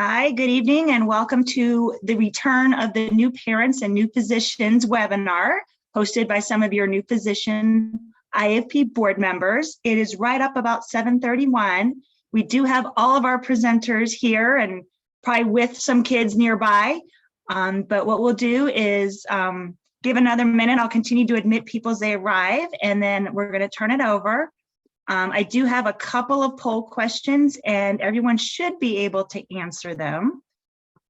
Hi, good evening, and welcome to the return of the New Parents and New Physicians webinar hosted by some of your new physician IAFP board members. It is right up about 7:31. We do have all of our presenters here and probably with some kids nearby. But what we'll do is give another minute. I'll continue to admit people as they arrive, and then we're going to turn it over. I do have a couple of poll questions and everyone should be able to answer them.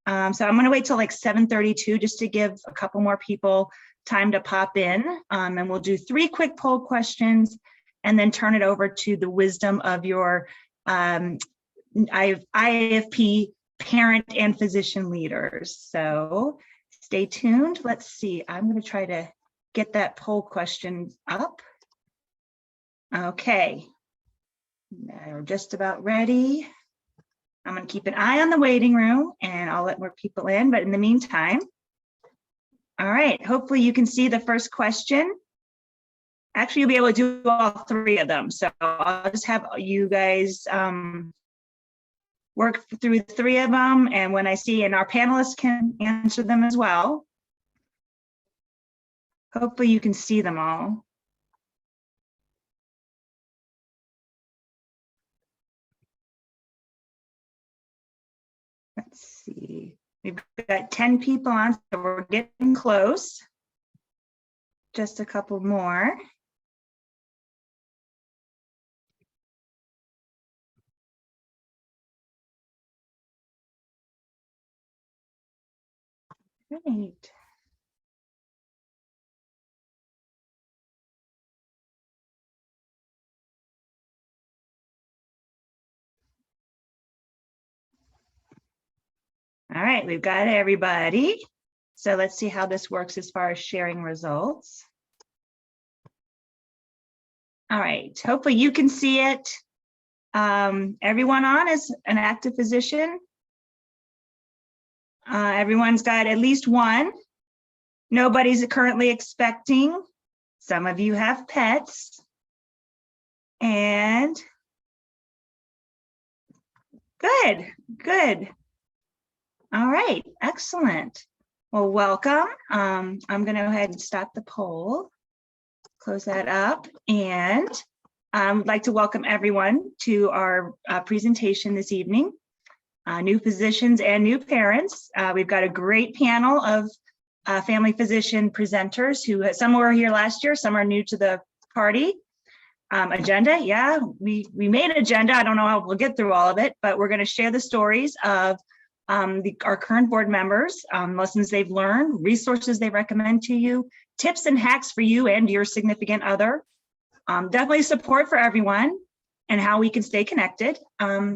So I'm gonna wait till like 7:32 just to give a couple more people time to pop in. And we'll do 3 quick poll questions and then turn it over to the wisdom of your IAFP parent and physician leaders. So stay tuned. Let's see, I'm gonna try to get that poll question up. Okay, we're just about ready. I'm going to keep an eye on the waiting room and I'll let more people in, but in the meantime, all right, hopefully you can see the first question. Actually, you'll be able to do all 3 of them. So I'll just have you guys work through 3 of them. And when I see, and our panelists can answer them as well. Hopefully you can see them all. Let's see, we've got 10 people on, so we're getting close. Just a couple more. Great. All right, we've got everybody. So let's see how this works as far as sharing results. All right, hopefully you can see it. Everyone on is an active physician. Everyone's got at least 1. Nobody's currently expecting. Some of you have pets. And good. All right, excellent. Well, welcome. I'm going to go ahead and stop the poll, close that up, and I'd like to welcome everyone to our presentation this evening, new physicians and new parents. We've got a great panel of family physician presenters who some were here last year, some are new to the party. Agenda, yeah, we made an agenda. I don't know how we'll get through all of it, but we're going to share the stories of our current board members, lessons they've learned, resources they recommend to you, tips and hacks for you and your significant other, definitely support for everyone and how we can stay connected,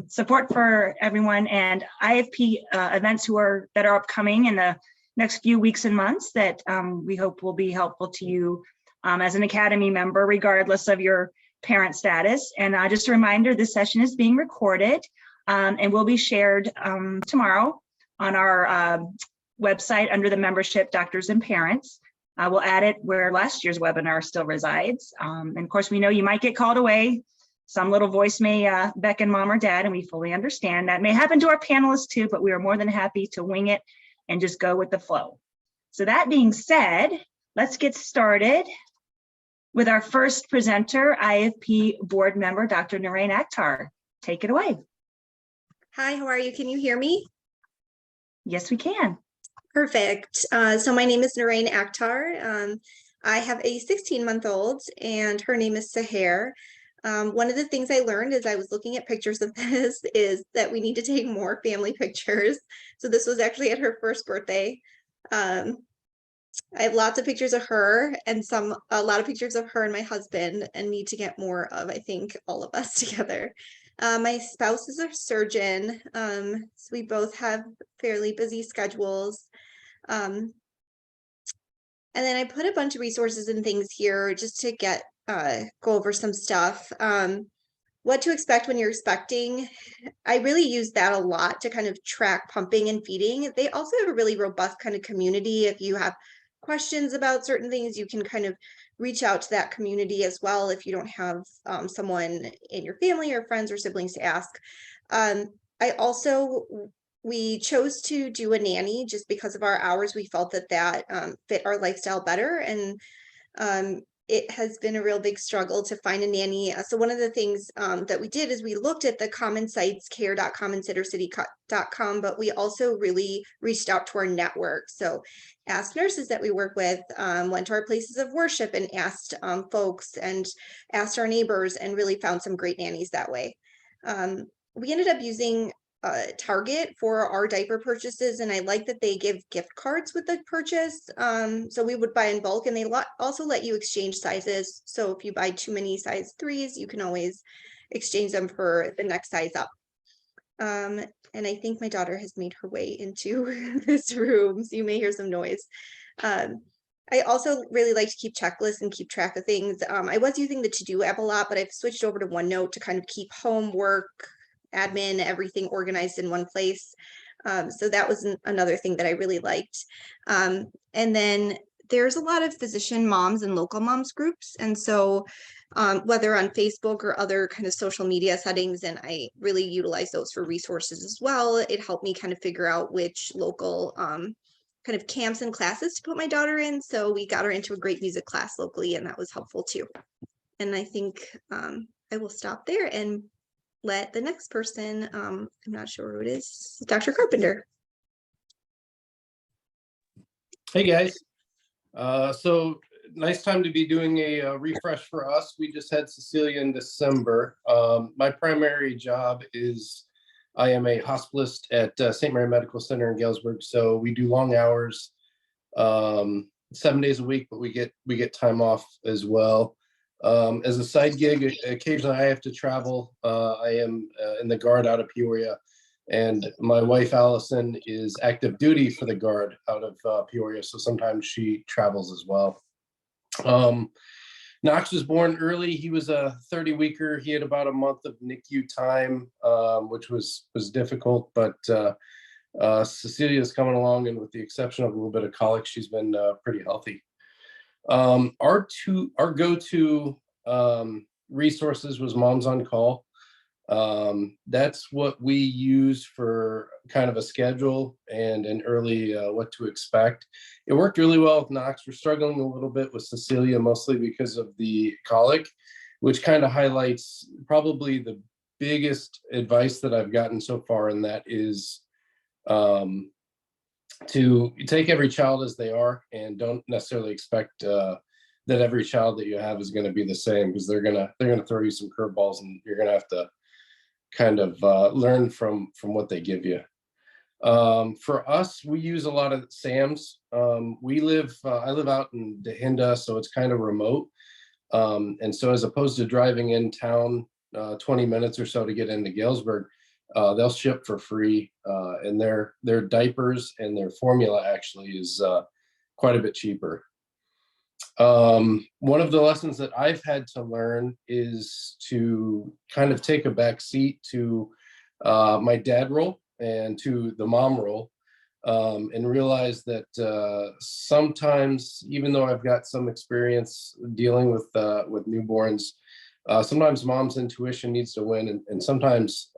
support for everyone and IAFP events that are upcoming in the next few weeks and months that we hope will be helpful to you as an Academy member, regardless of your parent status. And just a reminder, this session is being recorded. And will be shared tomorrow on our website under the membership, Doctors and Parents. We'll add it where last year's webinar still resides. And of course, we know you might get called away. Some little voice may beckon mom or dad, and we fully understand that may happen to our panelists too, but we are more than happy to wing it and just go with the flow. So that being said, let's get started with our first presenter, IAFP board member, Dr. Narain Akhtar. Take it away. Hi, how are you? Can you hear me? Yes, we can. Perfect. So my name is Narain Akhtar. I have a 16-month-old and her name is Seher. One of the things I learned as I was looking at pictures of this is that we need to take more family pictures. So this was actually at her first birthday. I have lots of pictures of her and a lot of pictures of her and my husband, and need to get more of, I think, all of us together. My spouse is a surgeon, so we both have fairly busy schedules. And then I put a bunch of resources and things here just to go over some stuff. What to expect when you're expecting. I really use that a lot to kind of track pumping and feeding. They also have a really robust kind of community. If you have questions about certain things, you can kind of reach out to that community as well if you don't have someone in your family or friends or siblings to ask. I also we chose to do a nanny just because of our hours. We felt that fit our lifestyle better, and it has been a real big struggle to find a nanny. So one of the things that we did is we looked at the common sites, care.com and sittercity.com, but we also really reached out to our network. So asked nurses that we work with, went to our places of worship and asked folks and asked our neighbors, and really found some great nannies that way. We ended up using Target for our diaper purchases, and I like that they give gift cards with the purchase. So we would buy in bulk, and they also let you exchange sizes. So if you buy too many size 3s, you can always exchange them for the next size up. And I think my daughter has made her way into this room, so you may hear some noise. I also really like to keep checklists and keep track of things. I was using the To-Do app a lot, but I've switched over to OneNote to kind of keep homework, admin, everything organized in one place. So that was another thing that I really liked. And then there's a lot of physician moms and local moms groups. And so whether on Facebook or other kind of social media settings, and I really utilize those for resources as well. It helped me kind of figure out which local kind of camps and classes to put my daughter in. So we got her into a great music class locally, and that was helpful too. And I think I will stop there and let the next person, I'm not sure who it is, Dr. Carpenter. Hey guys, so nice time to be doing a refresh for us. We just had Cecilia in December. My primary job is I am a hospitalist at St. Mary Medical Center in Galesburg. So we do long hours, 7 days a week, but we get time off as well. As a side gig, occasionally I have to travel. I am in the Guard out of Peoria, and my wife Allison is active duty for the Guard out of Peoria, so sometimes she travels as well. Knox was born early. He was a 30-weeker. He had about a month of NICU time, which was difficult, but Cecilia is coming along, and with the exception of a little bit of colic, she's been pretty healthy. Our go-to resources was Moms on Call. That's what we use for kind of a schedule and an early what to expect. It worked really well with Knox. We're struggling a little bit with Cecilia, mostly because of the colic, which kind of highlights probably the biggest advice that I've gotten so far, and that is to take every child as they are, and don't necessarily expect that every child that you have is going to be the same, because they're gonna throw you some curveballs, and you're gonna have to kind of learn from what they give you. For us, we use a lot of SAMs. I live out in Dahinda, so it's kind of remote. And so as opposed to driving in town 20 minutes or so to get into Galesburg, they'll ship for free, and their diapers and their formula actually is quite a bit cheaper. One of the lessons that I've had to learn is to kind of take a back seat to my dad role and to the mom role, and realize that sometimes, even though I've got some experience dealing with newborns, sometimes mom's intuition needs to win, and sometimes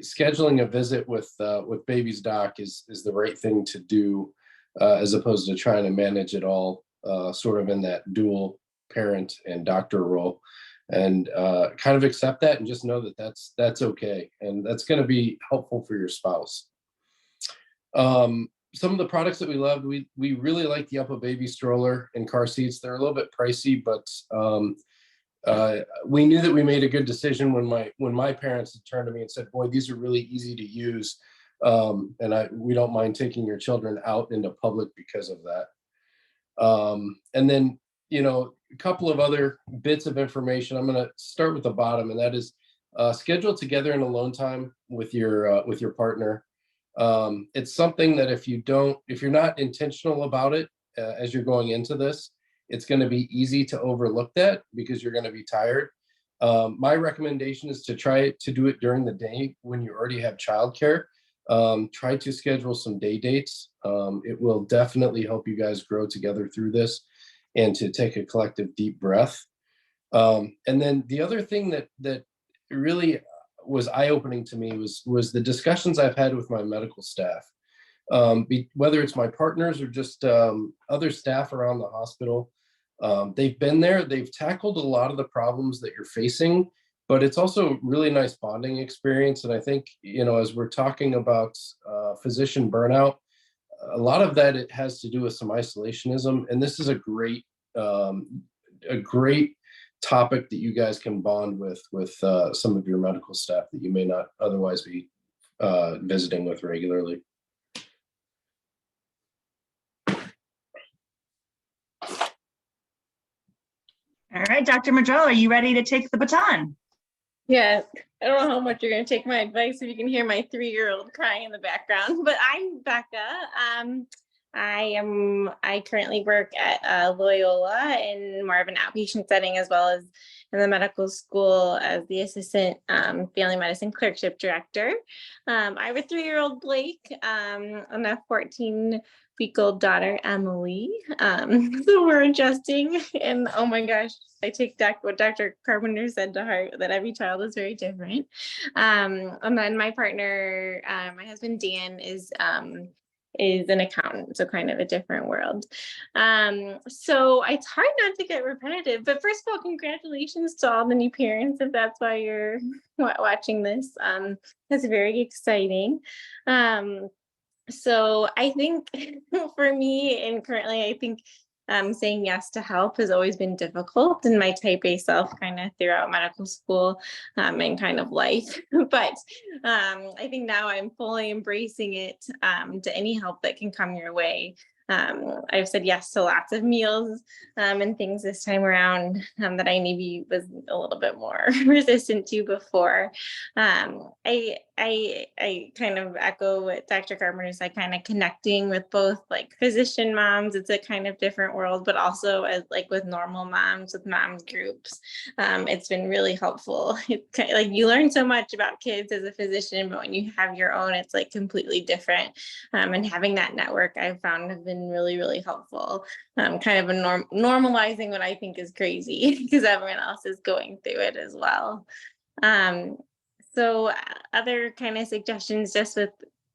scheduling a visit with baby's doc is the right thing to do, as opposed to trying to manage it all sort of in that dual parent and doctor role. And kind of accept that, and just know that that's okay, and that's going to be helpful for your spouse. Some of the products that we loved, we really like the UPPAbaby stroller and car seats. They're a little bit pricey, but we knew that we made a good decision when my parents had turned to me and said, "Boy, these are really easy to use, and we don't mind taking your children out into public because of that." And then, a couple of other bits of information. I'm going to start with the bottom, and that is schedule together and alone time with your partner. It's something that if you're not intentional about it as you're going into this, it's going to be easy to overlook that because you're going to be tired. My recommendation is to try to do it during the day when you already have childcare. Try to schedule some day dates. It will definitely help you guys grow together through this, and to take a collective deep breath. And then the other thing that really was eye-opening to me was the discussions I've had with my medical staff, whether it's my partners or just other staff around the hospital. They've been there, they've tackled a lot of the problems that you're facing, but it's also a really nice bonding experience. And I think, as we're talking about physician burnout, a lot of that, it has to do with some isolationism. And this is a great topic that you guys can bond with some of your medical staff that you may not otherwise be visiting with regularly. All right, Dr. Madrell, are you ready to take the baton? Yeah, I don't know how much you're going to take my advice if you can hear my 3-year-old crying in the background, but I'm Becca. I currently work at Loyola in more of an outpatient setting, as well as in the medical school as the assistant family medicine clerkship director. I have a 3-year-old Blake and a 14-week-old daughter, Emily. So we're adjusting, and oh my gosh, I take what Dr. Carpenter said to heart, that every child is very different. And then my partner, my husband Dan, is an accountant, so kind of a different world. So it's hard not to get repetitive, but first of all, congratulations to all the new parents, if that's why you're watching this. That's very exciting. So I think for me, and currently I think saying yes to help has always been difficult in my type A self, kind of throughout medical school and kind of life. But I think now I'm fully embracing it, to any help that can come your way. I've said yes to lots of meals and things this time around that I maybe was a little bit more resistant to before. I kind of echo what Dr. Carpenter said, kind of connecting with both like physician moms. It's a kind of different world, but also as like with normal moms, with moms groups. It's been really helpful. It's kind of like you learn so much about kids as a physician, but when you have your own, it's like completely different. And having that network I've found have been really, really helpful. Kind of normalizing what I think is crazy because everyone else is going through it as well. So other kind of suggestions, just with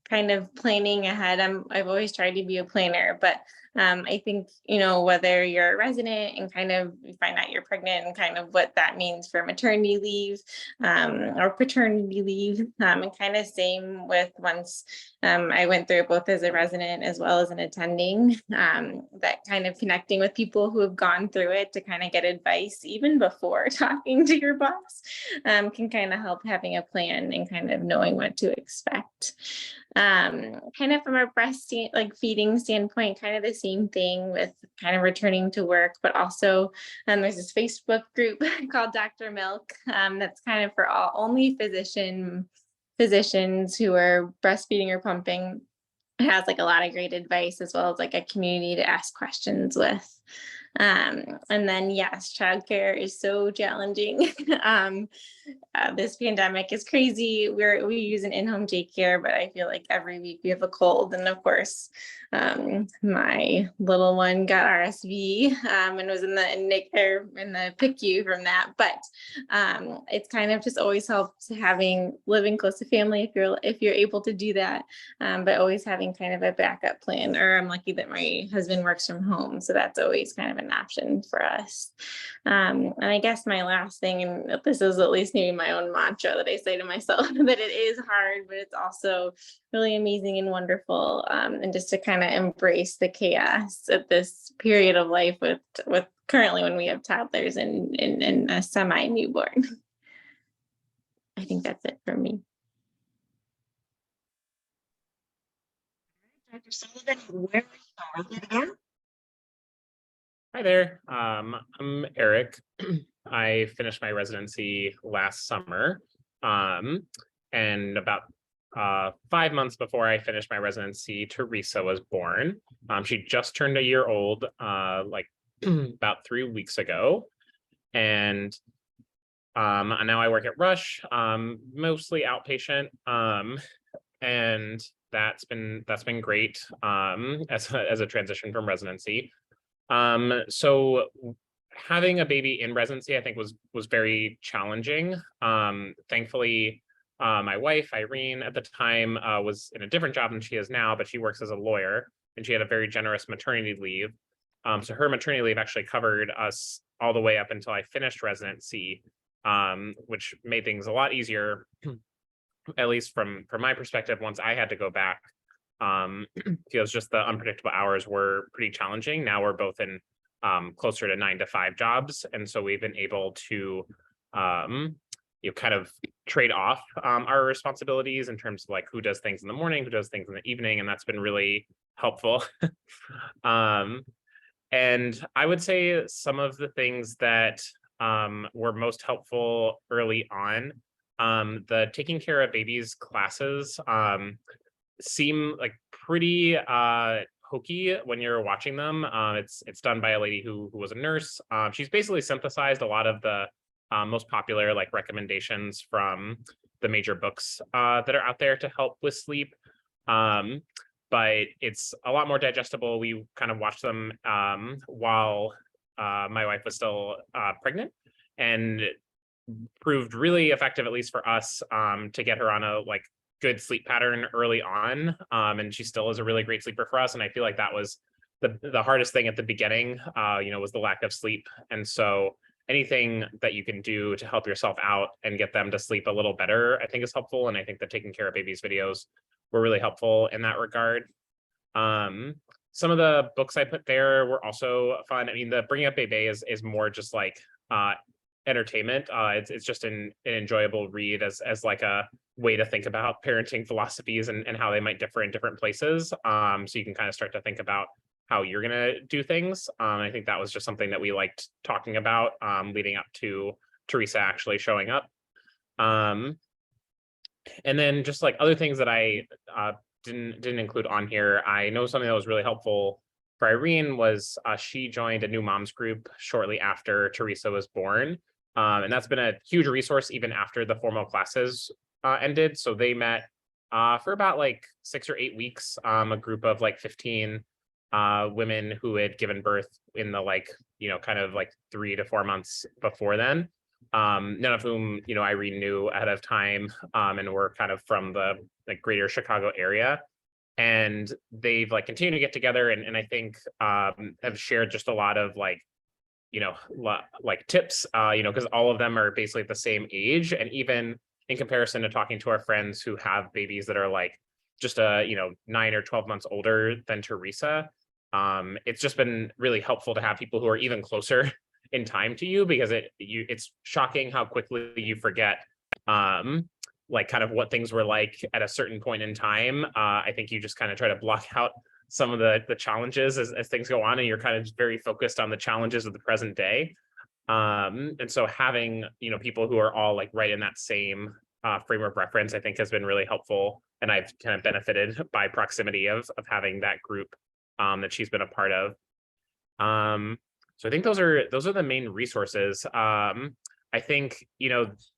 kind of planning ahead. I've always tried to be a planner, but I think, whether you're a resident and kind of you find out you're pregnant and kind of what that means for maternity leave or paternity leave, and kind of same with once I went through it both as a resident as well as an attending, that kind of connecting with people who have gone through it to kind of get advice even before talking to your boss can kind of help having a plan and kind of knowing what to expect. Kind of from a feeding standpoint, kind of the same thing with kind of returning to work, but also there's this Facebook group called Dr. Milk that's kind of for only physicians who are breastfeeding or pumping. It has like a lot of great advice, as well as like a community to ask questions with. And then yes, childcare is so challenging. This pandemic is crazy. We use an in-home daycare, but I feel like every week we have a cold. And of course, my little one got RSV and was in the PICU from that. But it's kind of just always helps living close to family if you're able to do that, but always having kind of a backup plan. Or I'm lucky that my husband works from home, so that's always kind of an option for us. And I guess my last thing, and this is at least maybe my own mantra that I say to myself, that it is hard, but it's also really amazing and wonderful. And just to kind of embrace the chaos at this period of life with currently when we have toddlers and a semi-newborn. I think that's it for me. Dr. Sullivan, where are you again? Hi there, I'm Eric. I finished my residency last summer, and about 5 months before I finished my residency, Teresa was born. She just turned a year old, about 3 weeks ago, and now I work at Rush, mostly outpatient, and that's been great as a transition from residency. So having a baby in residency, I think was very challenging. Thankfully, My wife, Irene, at the time was in a different job than she is now, but she works as a lawyer, and she had a very generous maternity leave. So her maternity leave actually covered us all the way up until I finished residency, which made things a lot easier, at least from my perspective, once I had to go back. Feels just the unpredictable hours were pretty challenging. Now we're both in closer to 9-to-5 jobs, and so we've been able to kind of trade off our responsibilities in terms of like who does things in the morning, who does things in the evening, and that's been really helpful. And I would say some of the things that were most helpful early on, the taking care of babies classes seem like pretty hokey when you're watching them. It's done by a lady who was a nurse. She's basically synthesized a lot of the most popular like recommendations from the major books that are out there to help with sleep. But it's a lot more digestible. We kind of watched them while my wife was still pregnant, and proved really effective, at least for us, to get her on a like good sleep pattern early on. And she still is a really great sleeper for us. And I feel like that was the hardest thing at the beginning, was the lack of sleep. And so anything that you can do to help yourself out and get them to sleep a little better, I think is helpful. And I think the Taking Care of Babies videos were really helpful in that regard. Some of the books I put there were also fun. I mean, the Bringing Up Bebe is more just like entertainment. It's just an enjoyable read as like a way to think about parenting philosophies and how they might differ in different places. So you can kind of start to think about how you're going to do things. I think that was just something that we liked talking about leading up to Teresa actually showing up. And then just like other things that I didn't include on here, I know something that was really helpful for Irene was she joined a new moms group shortly after Teresa was born. And that's been a huge resource even after the formal classes ended. So they met for about like 6 or 8 weeks, a group of like 15 women who had given birth in the like, kind of like 3 to 4 months before then. None of whom, Irene knew ahead of time, and were kind of from the like greater Chicago area. And they've like continued to get together and I think have shared just a lot of like, like tips, because all of them are basically at the same age. And even in comparison to talking to our friends who have babies that are like just 9 or 12 months older than Teresa, it's just been really helpful to have people who are even closer in time to you, because it's shocking how quickly you forget like kind of what things were like at a certain point in time. I think you just kind of try to block out some of the challenges as things go on, and you're kind of very focused on the challenges of the present day. And so having, people who are all like right in that same frame of reference, I think has been really helpful. And I've kind of benefited by proximity of having that group that she's been a part of. So I think those are the main resources. I think,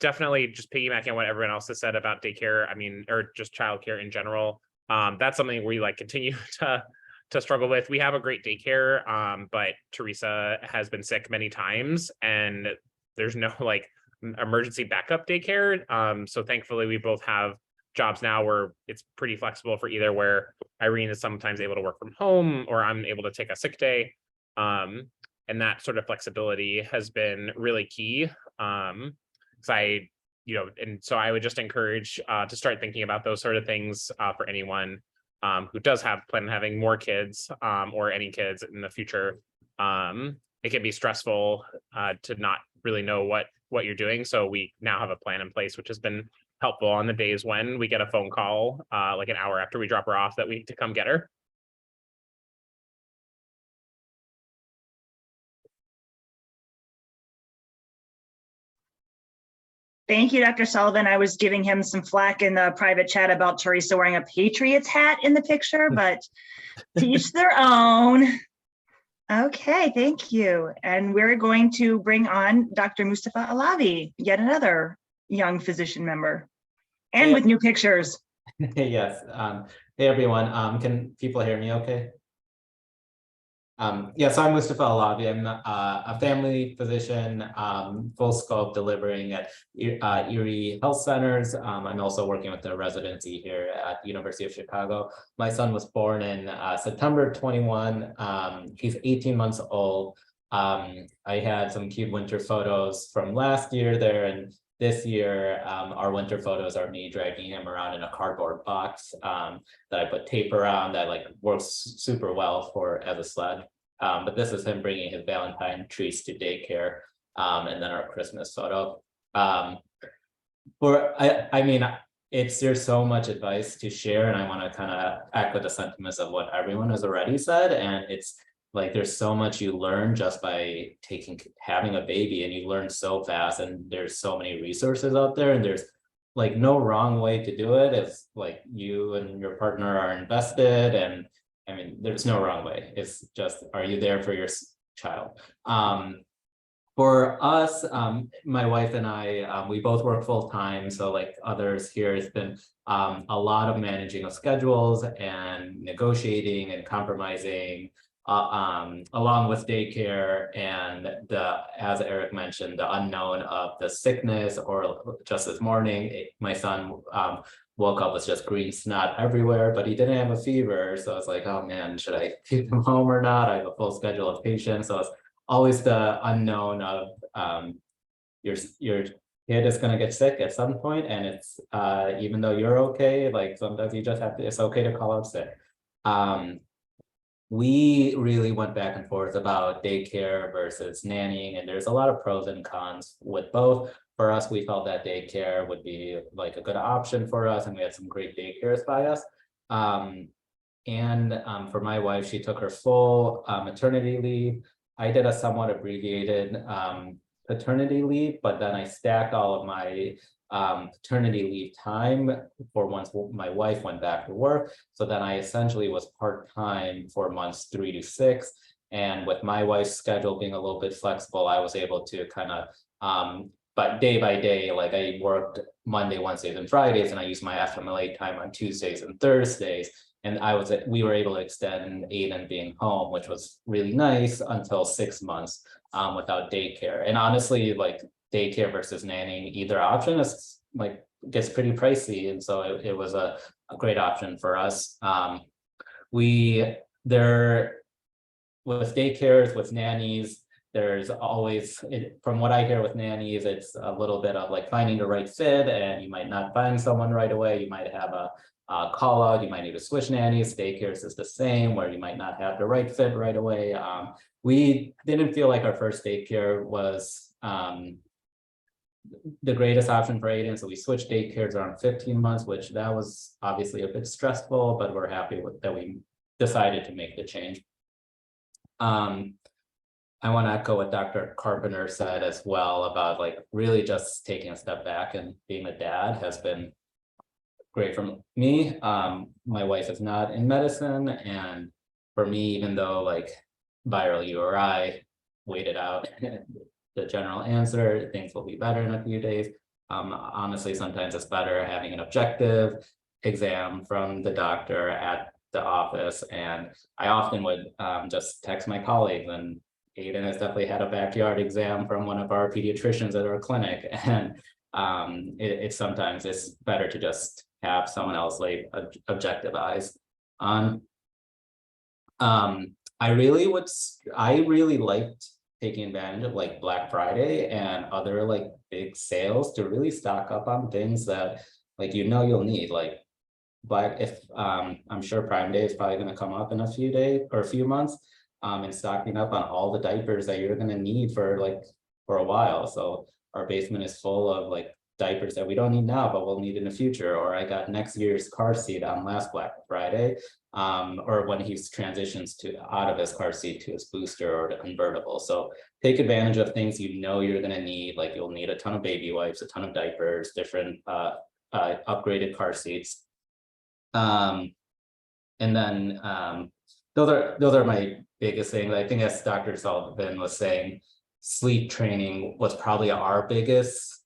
definitely just piggybacking on what everyone else has said about daycare, or just childcare in general. That's something we like continue to struggle with. We have a great daycare, but Teresa has been sick many times and there's no like emergency backup daycare. So thankfully we both have jobs now where it's pretty flexible for either where Irene is sometimes able to work from home or I'm able to take a sick day. And that sort of flexibility has been really key. And so I would just encourage to start thinking about those sort of things for anyone who does plan on having more kids or any kids in the future. It can be stressful to not really know what you're doing. So we now have a plan in place, which has been helpful on the days when we get a phone call like an hour after we drop her off that we need to come get her. Thank you, Dr. Sullivan. I was giving him some flack in the private chat about Teresa wearing a Patriots hat in the picture, but to each their own. Okay, thank you. And we're going to bring on Dr. Mustafa Alavi, yet another young physician member, and Hey. with new pictures. Yes. Hey, everyone. Can people hear me okay? So I'm Mustafa Alavi. I'm a family physician, full scope delivering at Erie Health Centers. I'm also working with the residency here at the University of Chicago. My son was born in September 21. He's 18 months old. I had some cute winter photos from last year there, and this year our winter photos are me dragging him around in a cardboard box that I put tape around that like works super well for as a sled. But this is him bringing his Valentine trees to daycare, and then our Christmas photo. I mean, there's so much advice to share, and I want to kind of echo the sentiments of what everyone has already said. And it's like there's so much you learn just by having a baby, and you learn so fast. And there's so many resources out there, and there's like no wrong way to do it if like you and your partner are invested. And I mean, there's no wrong way. It's just, are you there for your child? For us, my wife and I, we both work full time. So like others here, it's been a lot of managing of schedules and negotiating and compromising along with daycare and as Eric mentioned, the unknown of the sickness. Or just this morning, my son woke up with just green snot everywhere, but he didn't have a fever. So it's like, oh man, should I keep him home or not? I have a full schedule of patients. So it's always the unknown of your kid is going to get sick at some point. And it's even though you're okay, like sometimes you just have to, it's okay to call out sick. We really went back and forth about daycare versus nannying, and there's a lot of pros and cons with both. For us, we felt that daycare would be like a good option for us, and we had some great daycares by us. For my wife, she took her full maternity leave. I did a somewhat abbreviated paternity leave, but then I stacked all of my paternity leave time for once my wife went back to work. So then I essentially was part-time for months 3 to 6. And with my wife's schedule being a little bit flexible, I was able to kind of, but day by day, like I worked Monday, Wednesdays, and Fridays, and I used my FMLA time on Tuesdays and Thursdays. And we were able to extend Aiden being home, which was really nice until 6 months without daycare. And honestly, like daycare versus nannying, either option is like gets pretty pricey. And so it was a great option for us. With daycares, with nannies, there's always, from what I hear with nannies, it's a little bit of like finding the right fit, and you might not find someone right away. You might have a call out, you might need to switch nannies. Daycares is the same, where you might not have the right fit right away. We didn't feel like our first daycare was the greatest option for Aiden, so we switched daycares around 15 months, which that was obviously a bit stressful, but we're happy with that we decided to make the change. I want to echo what Dr. Carpenter said as well about like really just taking a step back, and being a dad has been great for me. My wife is not in medicine, and for me, even though like viral URI, waited out the general answer, things will be better in a few days. Honestly, sometimes it's better having an objective exam from the doctor at the office. And I often would just text my colleagues, and Aiden has definitely had a backyard exam from one of our pediatricians at our clinic. And it's sometimes it's better to just have someone else like objective eyes on. I really liked taking advantage of like Black Friday and other like big sales to really stock up on things that like you'll need. Like I'm sure Prime Day is probably going to come up in a few days or a few months, and stocking up on all the diapers that you're going to need for a while. So our basement is full of like diapers that we don't need now, but we'll need in the future. Or I got next year's car seat on last Black Friday, or when he transitions out of his car seat to his booster or the convertible. So take advantage of things you're going to need. Like you'll need a ton of baby wipes, a ton of diapers, different upgraded car seats. And then those are my biggest things. I think, as Dr. Sullivan was saying, sleep training was probably our biggest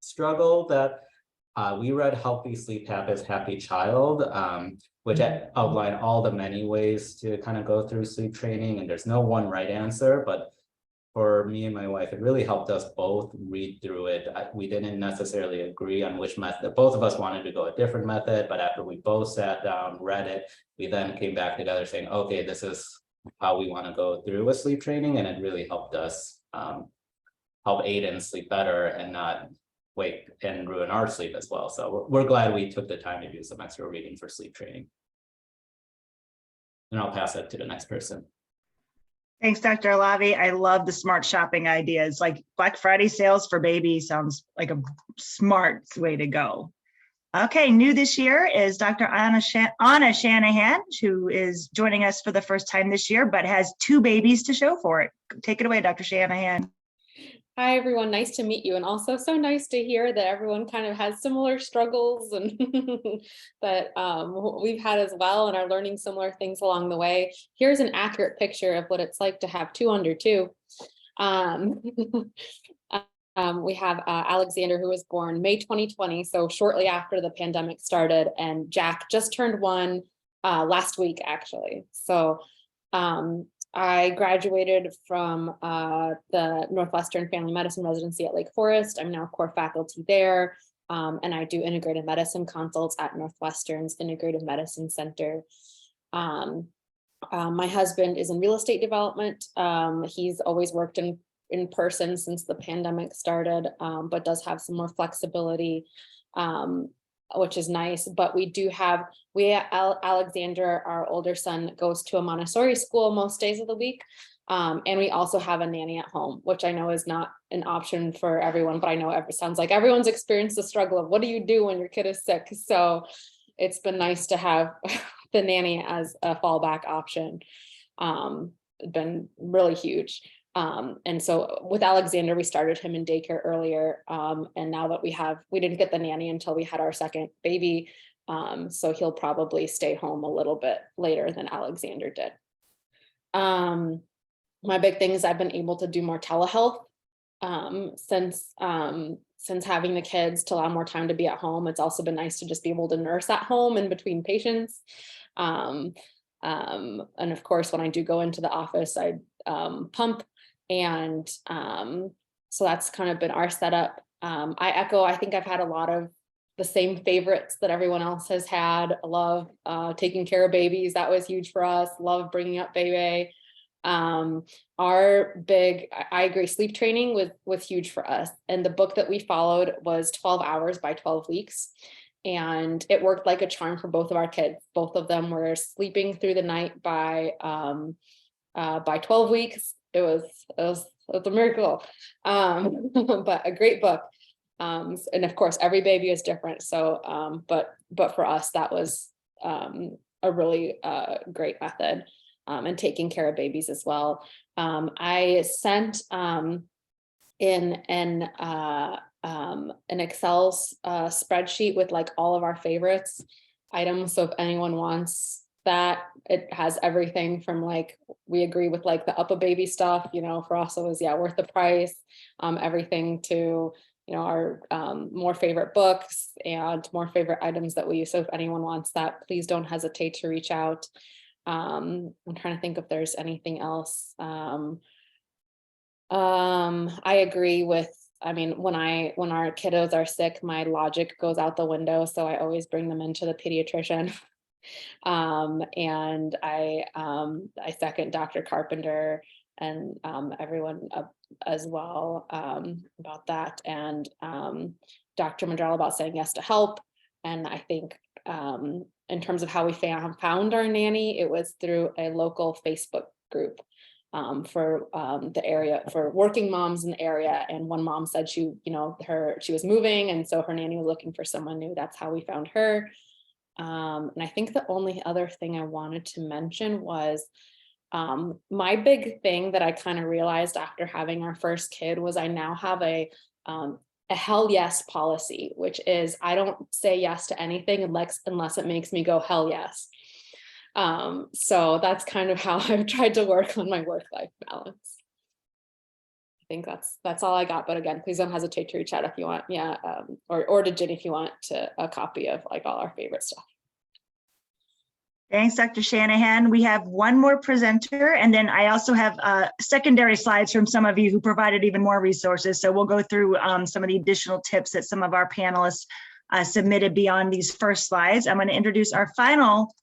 struggle, that we read Healthy Sleep Habits, Happy Child, which outline all the many ways to kind of go through sleep training. And there's no one right answer, but for me and my wife, it really helped us both read through it. We didn't necessarily agree on which method. Both of us wanted to go a different method, but after we both sat down, read it, we then came back together saying, okay, this is how we want to go through with sleep training. And it really helped us help Aiden sleep better and not wake and ruin our sleep as well. So we're glad we took the time to do some extra reading for sleep training. And I'll pass it to the next person. Thanks, Dr. Alavi. I love the smart shopping ideas. Like Black Friday sales for baby sounds like a smart way to go. Okay, new this year is Dr. Anna Shanahan, who is joining us for the first time this year, but has 2 babies to show for it. Take it away, Dr. Shanahan. Hi, everyone. Nice to meet you. And also so nice to hear that everyone kind of has similar struggles and that we've had as well and are learning similar things along the way. Here's an accurate picture of what it's like to have 2 under 2. We have Alexander, who was born May 2020, so shortly after the pandemic started, and Jack just turned 1 last week, actually. So I graduated from the Northwestern Family Medicine residency at Lake Forest. I'm now core faculty there, and I do integrated medicine consults at Northwestern's Integrative Medicine Center. My husband is in real estate development. He's always worked in person since the pandemic started, but does have some more flexibility, which is nice. But Alexander, our older son, goes to a Montessori school most days of the week. And we also have a nanny at home, which I know is not an option for everyone, but I know it sounds like everyone's experienced the struggle of what do you do when your kid is sick? So it's been nice to have the nanny as a fallback option. Been really huge. And so with Alexander, we started him in daycare earlier. And now that we didn't get the nanny until we had our second baby. So he'll probably stay home a little bit later than Alexander did. My big thing is I've been able to do more telehealth, since having the kids to allow more time to be at home. It's also been nice to just be able to nurse at home in between patients. And of course, when I do go into the office, I pump. And so that's kind of been our setup. I think I've had a lot of the same favorites that everyone else has had. I love taking care of babies. That was huge for us. Love bringing up baby. I agree, sleep training was huge for us. And the book that we followed was 12 hours by 12 weeks. And it worked like a charm for both of our kids. Both of them were sleeping through the night by 12 weeks. It was a miracle, but a great book. And of course, every baby is different. So, but for us, that was a really great method, and taking care of babies as well. I sent in an Excel spreadsheet with like all of our favorites items. So if anyone wants that, it has everything from like, we agree with like the baby stuff, for us it was worth the price, everything to our more favorite books and more favorite items that we use. So if anyone wants that, please don't hesitate to reach out. I'm trying to think if there's anything else. I agree with, when our kiddos are sick, my logic goes out the window. So I always bring them into the pediatrician. And I second Dr. Carpenter and everyone as well about that, and Dr. Madrell about saying yes to help. And I think in terms of how we found our nanny, it was through a local Facebook group for the area, for working moms in the area. And one mom said she was moving, and so her nanny was looking for someone new. That's how we found her. And I think the only other thing I wanted to mention was my big thing that I kind of realized after having our first kid was I now have a hell yes policy, which is I don't say yes to anything unless it makes me go hell yes. So that's kind of how I've tried to work on my work-life balance. I think that's all I got. But again, please don't hesitate to reach out if you want. Yeah. Or to Ginny if you want a copy of like all our favorite stuff. Thanks, Dr. Shanahan. We have one more presenter, and then I also have secondary slides from some of you who provided even more resources. So we'll go through some of the additional tips that some of our panelists submitted beyond these first slides. I'm going to introduce our final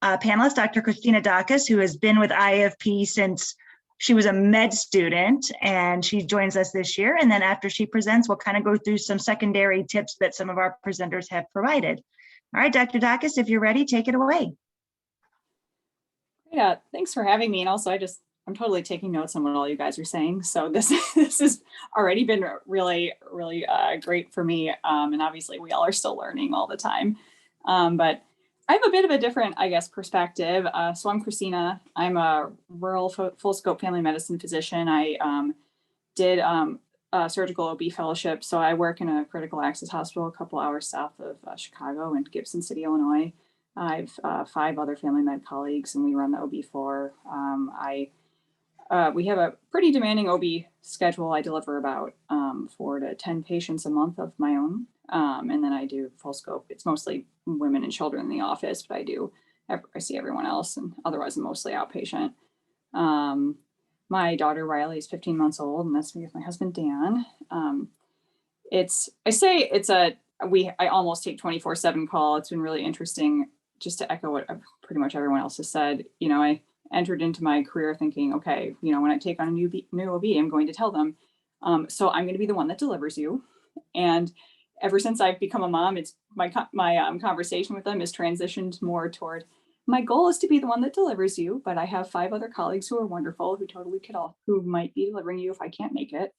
panelist, Dr. Christina Dacus, who has been with IAFP since she was a med student, and she joins us this year. And then after she presents, we'll kind of go through some secondary tips that some of our presenters have provided. All right, Dr. Dacus, if you're ready, take it away. Yeah, thanks for having me. And also, I'm totally taking notes on what all you guys are saying. So this has already been really, really great for me. And obviously, we all are still learning all the time. But I have a bit of a different, I guess, perspective. So I'm Christina. I'm a rural full scope family medicine physician. I did a surgical OB fellowship. So I work in a critical access hospital a couple hours south of Chicago in Gibson City, Illinois. I have 5 other family med colleagues, and we run the OB floor. We have a pretty demanding OB schedule. I deliver about 4 to 10 patients a month of my own, and then I do full scope. It's mostly women and children in the office, but I see everyone else, and otherwise I'm mostly outpatient. My daughter Riley is 15 months old, and that's me with my husband Dan. I almost take 24/7 call. It's been really interesting. Just to echo what pretty much everyone else has said, I entered into my career thinking, okay, when I take on a new OB, I'm going to tell them. So I'm going to be the one that delivers you. And ever since I've become a mom, it's my conversation with them is transitioned more toward my goal is to be the one that delivers you. But I have 5 other colleagues who are wonderful, who might be delivering you if I can't make it.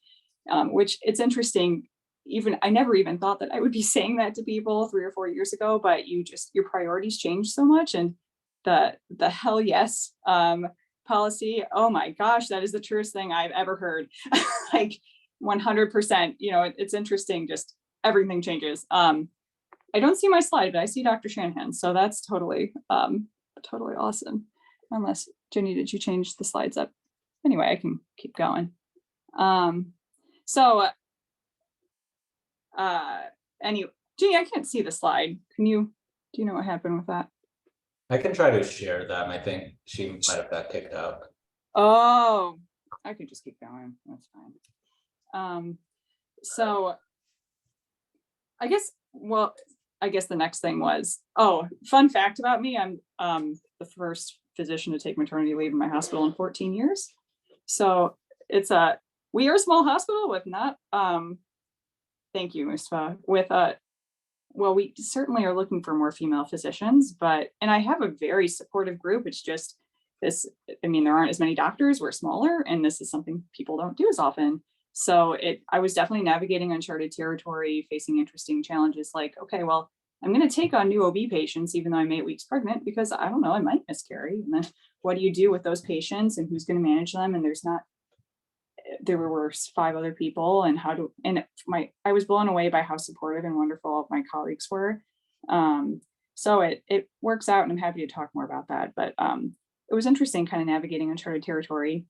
Which it's interesting. I never even thought that I would be saying that to people 3 or 4 years ago, but your priorities change so much. And the hell yes policy, oh my gosh, that is the truest thing I've ever heard. Like 100%, it's interesting, just everything changes. I don't see my slide, but I see Dr. Shanahan. So that's totally awesome. Unless, Jenny, did you change the slides up? Anyway, I can keep going. Anyway, Jenny, I can't see the slide. Do you know what happened with that? I can try to share them. I think she might have got kicked out. Oh, I can just keep going. That's fine. So I guess the next thing was, fun fact about me. I'm the first physician to take maternity leave in my hospital in 14 years. So we are a small hospital with not, thank you, Mustafa, we certainly are looking for more female physicians, and I have a very supportive group. It's just this, there aren't as many doctors, we're smaller, and this is something people don't do as often. So I was definitely navigating uncharted territory, facing interesting challenges like, okay, well, I'm going to take on new OB patients, even though I'm 8 weeks pregnant, because I don't know, I might miscarry. And then what do you do with those patients and who's going to manage them? And there were 5 other people, and I was blown away by how supportive and wonderful all of my colleagues were. So it works out, and I'm happy to talk more about that. But it was interesting kind of navigating uncharted territory.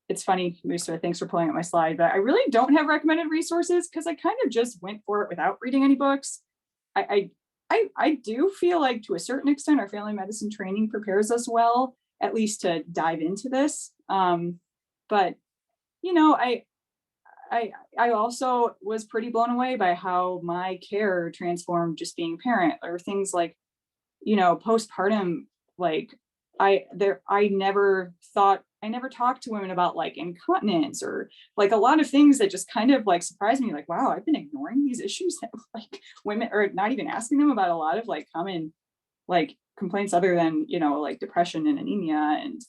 It's funny, Musa, thanks for pulling up my slide, but I really don't have recommended resources because I kind of just went for it without reading any books. I do feel like to a certain extent our family medicine training prepares us well, at least to dive into this. But I also was pretty blown away by how my care transformed just being a parent, or things like, postpartum, like I never talked to women about like incontinence or like a lot of things that just kind of like surprised me, like, wow, I've been ignoring these issues that like women, or not even asking them about a lot of like common like complaints other than, like depression and anemia. And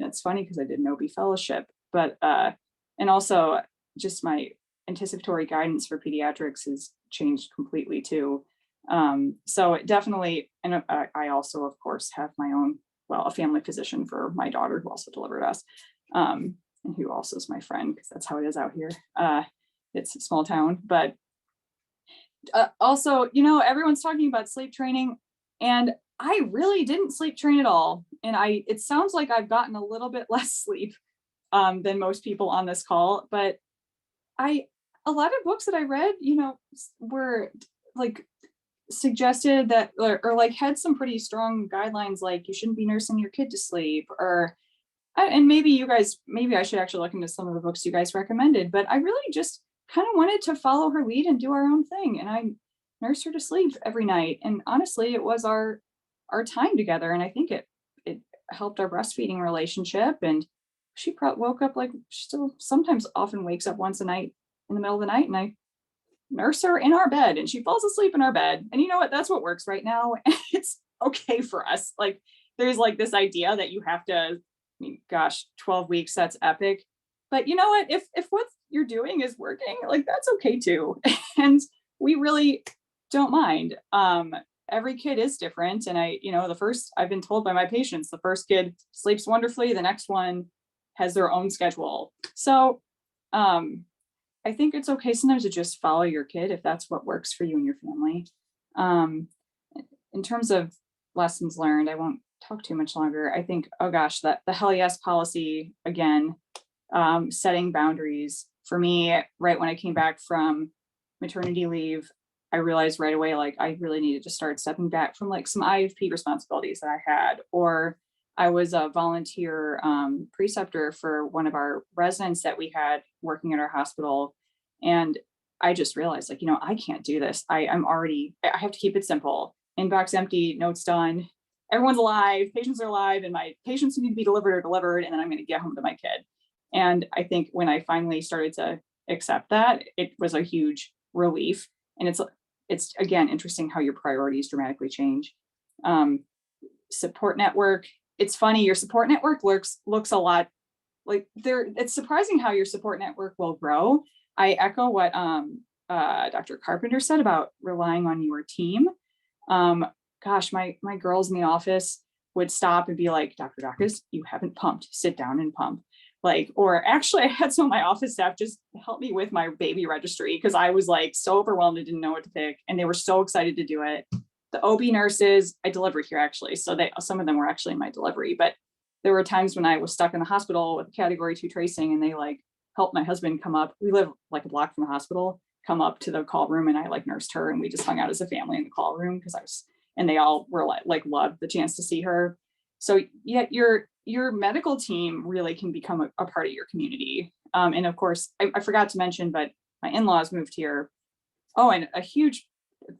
it's funny because I did an OB fellowship, but and also just my anticipatory guidance for pediatrics has changed completely too. So it definitely, and I also, of course, have my own, a family physician for my daughter who also delivered us, and who also is my friend, because that's how it is out here. It's a small town, but also, everyone's talking about sleep training, and I really didn't sleep train at all. And it sounds like I've gotten a little bit less sleep than most people on this call, but a lot of books that I read, were like suggested that, or like had some pretty strong guidelines, like you shouldn't be nursing your kid to sleep, or and maybe I should actually look into some of the books you guys recommended, but I really just kind of wanted to follow her lead and do our own thing. And I nursed her to sleep every night. And honestly, it was our time together. And I think it helped our breastfeeding relationship. And she woke up, like, she still sometimes often wakes up once a night in the middle of the night, and I nurse her in our bed and she falls asleep in our bed. And you know what? That's what works right now. It's okay for us. Like, there's like this idea that you have to, I mean, gosh, 12 weeks, that's epic. But you know what? If what you're doing is working, like, that's okay too. And we really don't mind. Every kid is different. And I've been told by my patients, the first kid sleeps wonderfully, the next one has their own schedule. So I think it's okay sometimes to just follow your kid if that's what works for you and your family. In terms of lessons learned, I won't talk too much longer. I think, oh gosh, that the hell yes policy, again, setting boundaries. For me, right when I came back from maternity leave, I realized right away, like, I really needed to start stepping back from like some IAFP responsibilities that I had, or I was a volunteer preceptor for one of our residents that we had working at our hospital. And I just realized, like, I can't do this. I have to keep it simple. Inbox empty, notes done. Everyone's alive, patients are alive, and my patients need to be delivered, and then I'm going to get home to my kid. And I think when I finally started to accept that, it was a huge relief. And it's again, interesting how your priorities dramatically change. Support network. It's funny, your support network looks a lot like it's surprising how your support network will grow. I echo what Dr. Carpenter said about relying on your team. Gosh, my girls in the office would stop and be like, Dr. Dacus, you haven't pumped, sit down and pump. Like, or actually I had some of my office staff just help me with my baby registry because I was like so overwhelmed, I didn't know what to pick, and they were so excited to do it. The OB nurses, I delivered here actually, so some of them were actually in my delivery, but there were times when I was stuck in the hospital with category 2 tracing, and they like helped my husband come up. We live like a block from the hospital, come up to the call room, and I like nursed her, and we just hung out as a family in the call room and they all were like loved the chance to see her. So yeah, your medical team really can become a part of your community. And of course, I forgot to mention, but my in-laws moved here. Oh, and a huge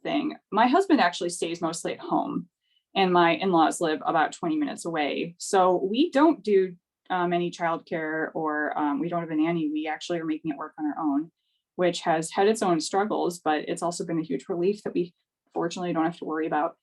thing, my husband actually stays mostly at home, and my in-laws live about 20 minutes away. So we don't do any childcare, or we don't have a nanny. We actually are making it work on our own, which has had its own struggles, but it's also been a huge relief that we fortunately don't have to worry about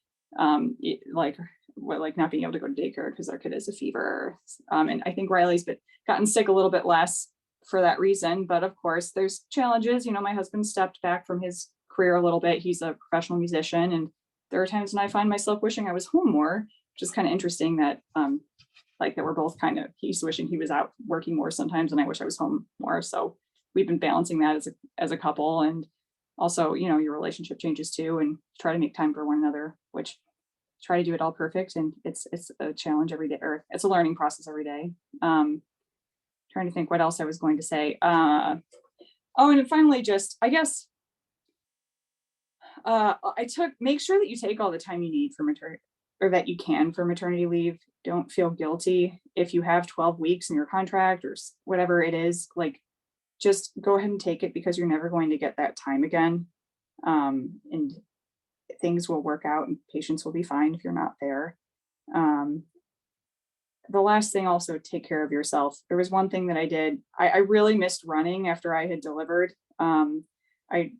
like not being able to go to daycare because our kid has a fever. And I think Riley's gotten sick a little bit less for that reason. But of course, there's challenges. My husband stepped back from his career a little bit. He's a professional musician, and there are times when I find myself wishing I was home more, which is kind of interesting that that we're both he's wishing he was out working more sometimes, and I wish I was home more. So we've been balancing that as a couple. And also, your relationship changes too, and try to make time for one another, which try to do it all perfect. And it's a challenge every day, or it's a learning process every day. Trying to think what else I was going to say. And finally, just, I guess, make sure that you take all the time you need for maternity, or that you can for maternity leave. Don't feel guilty if you have 12 weeks in your contract or whatever it is. Like, just go ahead and take it, because you're never going to get that time again. And things will work out, and patients will be fine if you're not there. The last thing, also take care of yourself. There was one thing that I did. I really missed running after I had delivered. I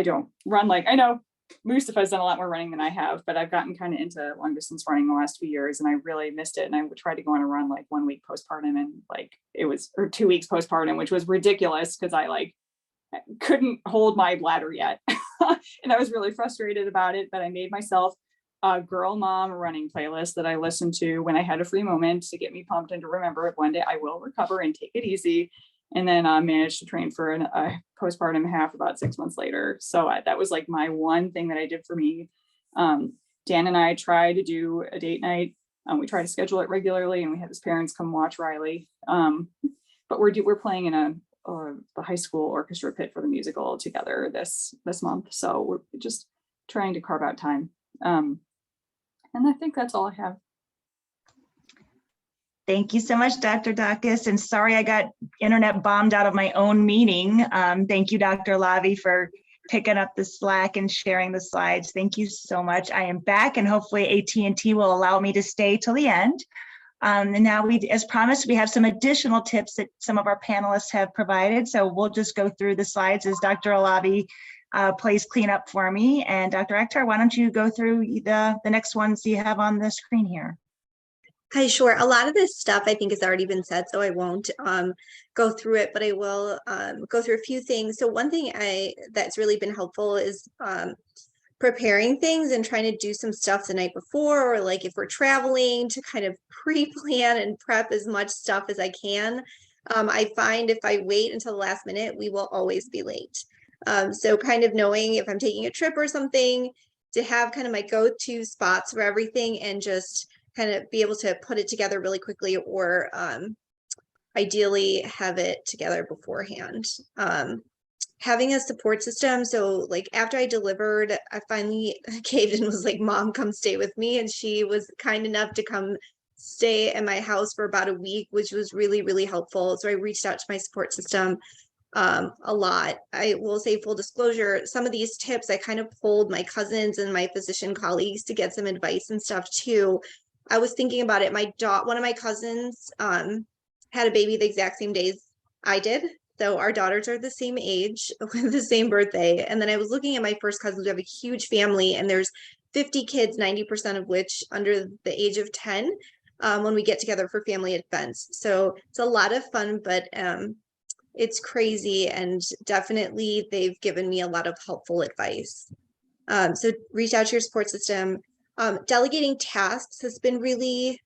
don't run, I know Mustafa's done a lot more running than I have, but I've gotten kind of into long distance running the last few years, and I really missed it. And I would try to go on a run 1 week postpartum, and or 2 weeks postpartum, which was ridiculous because I couldn't hold my bladder yet. And I was really frustrated about it, but I made myself a girl mom running playlist that I listened to when I had a free moment to get me pumped and to remember it one day I will recover and take it easy. And then managed to train for a postpartum half about 6 months later. So that was my one thing that I did for me. Dan and I try to do a date night. We try to schedule it regularly, and we had his parents come watch Riley. but we're playing in the high school orchestra pit for the musical together this month. So we're just trying to carve out time. And I think that's all I have. Thank you so much, Dr. Dacus. And sorry I got internet bombed out of my own meeting. Thank you, Dr. Lavi, for picking up the slack and sharing the slides. Thank you so much. I am back, and hopefully AT&T will allow me to stay till the end. And now as promised, we have some additional tips that some of our panelists have provided. So we'll just go through the slides as Dr. Alavi plays cleanup for me. And Dr. Akhtar, why don't you go through the next ones you have on the screen here? Hi, sure. A lot of this stuff I think has already been said, so I won't go through it, but I will go through a few things. So one thing that's really been helpful is preparing things and trying to do some stuff the night before, or like if we're traveling, to kind of pre-plan and prep as much stuff as I can. I find if I wait until the last minute, we will always be late. So kind of knowing if I'm taking a trip or something, to have kind of my go-to spots for everything and just kind of be able to put it together really quickly, or ideally have it together beforehand. Having a support system. So like after I delivered, I finally caved and was like, Mom, come stay with me. And she was kind enough to come stay at my house for about a week, which was really, really helpful. So I reached out to my support system a lot. I will say, full disclosure, some of these tips, I kind of pulled my cousins and my physician colleagues to get some advice and stuff too. I was thinking about it. One of my cousins had a baby the exact same days I did. So our daughters are the same age with the same birthday. And then I was looking at my first cousins. We have a huge family, and there's 50 kids, 90% of which under the age of 10 when we get together for family events. So it's a lot of fun, but it's crazy. And definitely they've given me a lot of helpful advice. So reach out to your support system. Delegating tasks has been really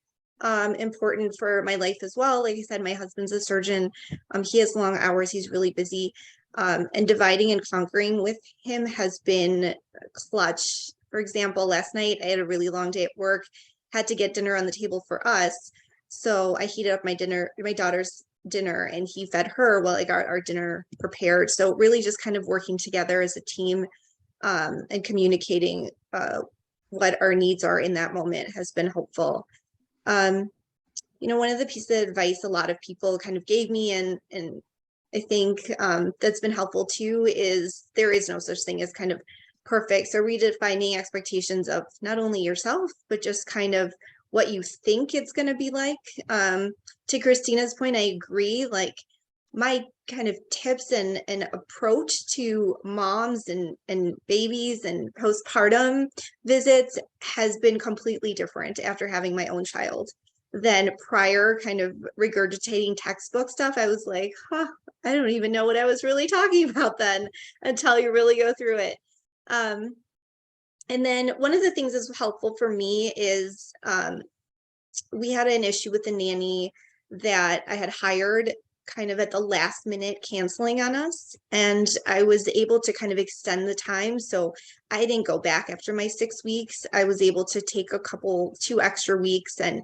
important for my life as well. Like I said, my husband's a surgeon. He has long hours. He's really busy. And dividing and conquering with him has been clutch. For example, last night I had a really long day at work, had to get dinner on the table for us. So I heated up my daughter's dinner, and he fed her while I got our dinner prepared. So really just kind of working together as a team and communicating what our needs are in that moment has been helpful. One of the pieces of advice a lot of people kind of gave me, and I think that's been helpful too, is there is no such thing as kind of perfect. So redefining expectations of not only yourself, but just kind of what you think it's going to be like. To Christina's point, I agree. Like my kind of tips and approach to moms and babies and postpartum visits has been completely different after having my own child than prior, kind of regurgitating textbook stuff. I was like, I don't even know what I was really talking about then, until you really go through it. And then one of the things that's helpful for me is we had an issue with the nanny that I had hired kind of at the last minute, canceling on us. And I was able to kind of extend the time. So I didn't go back after my 6 weeks. I was able to take 2 extra weeks and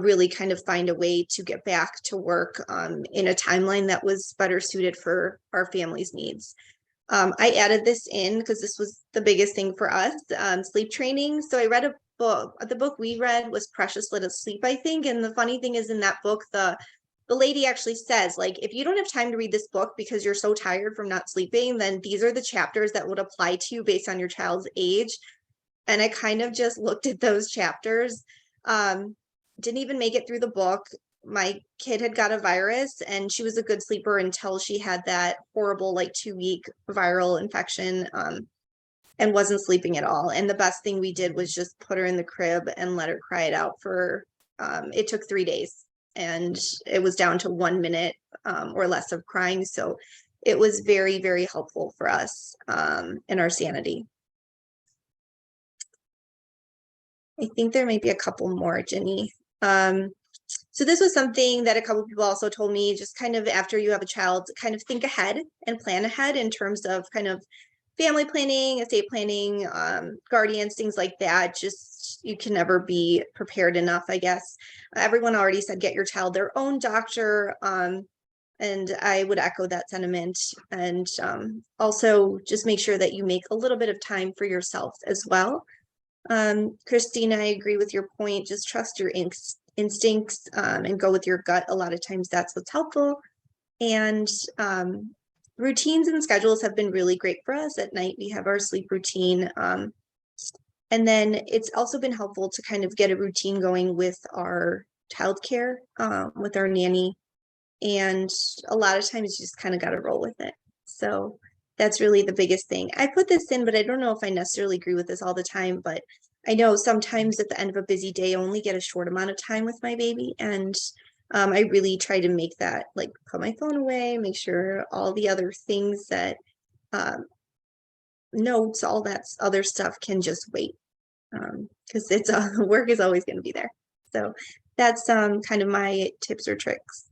really kind of find a way to get back to work in a timeline that was better suited for our family's needs. I added this in because this was the biggest thing for us, sleep training. So I read a book. The book we read was Precious Little Sleep, I think. And the funny thing is, in that book, the lady actually says, like, if you don't have time to read this book because you're so tired from not sleeping, then these are the chapters that would apply to you based on your child's age. And I kind of just looked at those chapters. Didn't even make it through the book. My kid had got a virus, and she was a good sleeper until she had that horrible 2-week viral infection and wasn't sleeping at all. And the best thing we did was just put her in the crib and let her cry it out for, it took 3 days, and it was down to 1 minute or less of crying. So it was very, very helpful for us in our sanity. I think there might be a couple more, Jenny. So this was something that a couple of people also told me, just kind of after you have a child, kind of think ahead and plan ahead in terms of kind of family planning, estate planning, guardians, things like that. Just, you can never be prepared enough, I guess. Everyone already said, get your child their own doctor. And I would echo that sentiment. And also just make sure that you make a little bit of time for yourself as well. Christine, I agree with your point. Just trust your instincts and go with your gut. A lot of times that's what's helpful. And routines and schedules have been really great for us. At night, we have our sleep routine. And then it's also been helpful to kind of get a routine going with our childcare, with our nanny. And a lot of times you just kind of got to roll with it. So that's really the biggest thing. I put this in, but I don't know if I necessarily agree with this all the time, but I know sometimes at the end of a busy day, I only get a short amount of time with my baby. And I really try to make that, like, put my phone away, make sure all the other things that notes, all that other stuff can just wait. Because it's work is always going to be there. So that's kind of my tips or tricks.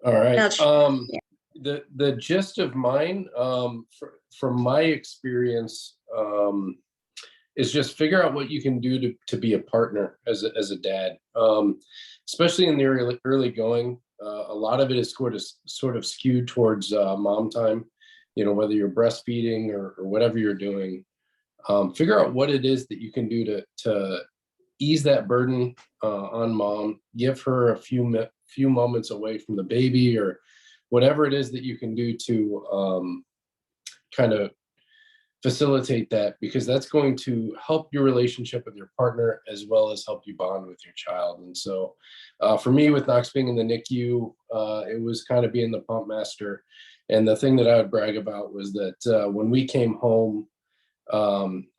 All right. Yeah. The gist of mine, from my experience, is just figure out what you can do to be a partner as a dad, especially in the early going. A lot of it is sort of skewed towards mom time. You know, whether you're breastfeeding or whatever you're doing, figure out what it is that you can do to ease that burden on mom. Give her a few moments away from the baby, or whatever it is that you can do to kind of facilitate that, because that's going to help your relationship with your partner as well as help you bond with your child. And so for me, with Knox being in the NICU, it was kind of being the pump master. And the thing that I would brag about was that when we came home,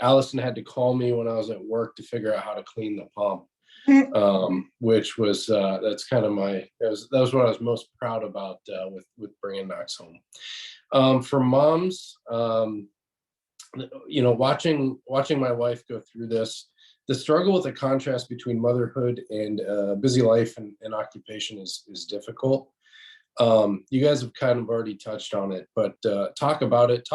Allison had to call me when I was at work to figure out how to clean the pump. Which was that's kind of that was what I was most proud about with bringing Knox home. For moms, you know, watching my wife go through this, the struggle with the contrast between motherhood and busy life and occupation is difficult. You guys have kind of already touched on it, but talk about it